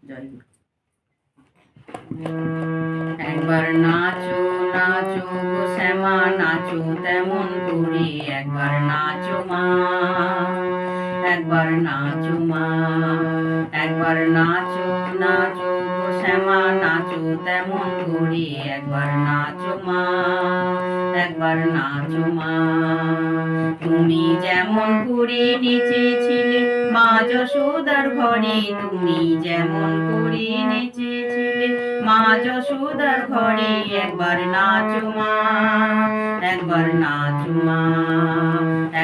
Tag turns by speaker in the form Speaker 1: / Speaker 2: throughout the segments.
Speaker 1: জয় গুরু। একবার নাচো নাচো গো শ্যামা নাচো তেমন করে, একবার নাচো মা, একবার নাচো মা, একবার নাচো নাচো গো শ্যামা নাচো তেমন করে, একবার নাচো মা, একবার নাচো মা। তুমি যেমন করে নেচেছিলে মা যশোদার ঘরে, তুমি যেমন করে নেচেছিলে মা যশোদার ঘরে, একবার নাচো মা, একবার নাচো মা,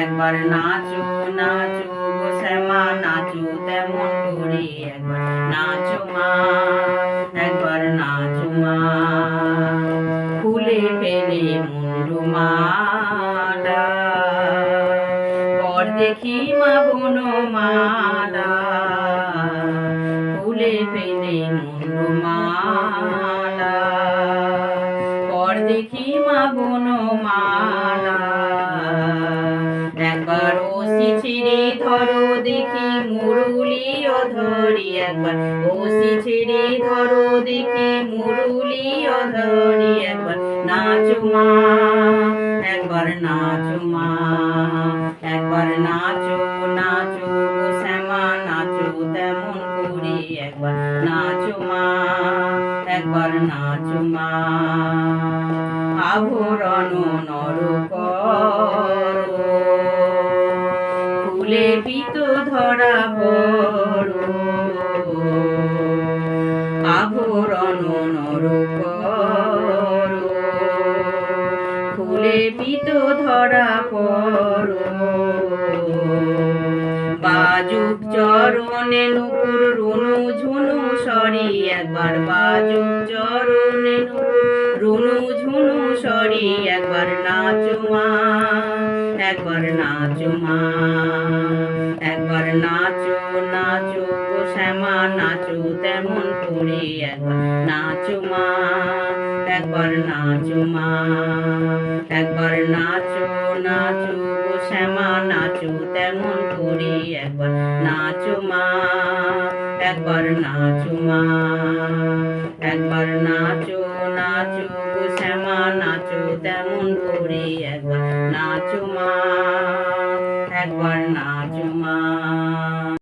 Speaker 1: একবার নাচো নাচো গো শ্যামা নাচো তেমন করে, একবার নাচো মা, একবার নাচো মা। খুলে ফেলে মুন্ডু মালা, পর দেখি মা বনমালা, খুলে ফেলে মুন্ডু মালা, পর দেখি মা বনমালা। একবার ওসি ছেড়ে ধরো দেখি মুরুলিও ধরি, একবার ওসি ছেড়ে ধরো দেখি মুরুলিও ধরি, একবার নাচো মা, একবার নাচো মা, একবার নাচো নাচো গো শ্যামা নাচো তেমন করে, একবার নাচো মা, একবার নাচো মা। আভরণ নর করো, ফুলে পিত ধরা পড়ো, আভরণ নর করো, ফুলে পিত ধরা পড়ো। বাজুক চরণে নুপুর রুনু ঝুনু সরি, একবার বাজুক চরণে নুপুর রুনু ঝুনু সরি, একবার নাচো মা, একবার নাচো মা, একবার নাচো নাচো গো শ্যামা নাচো তেমন করে, একবার নাচো মা, একবার নাচো মা, একবার নাচো নাচো গো শ্যামা নাচো তেমন করে, একবার নাচো মা, একবার নাচো মা, একবার নাচো নাচো গো শ্যামা নাচো তেমন করে, একবার নাচো মা, একবার নাচো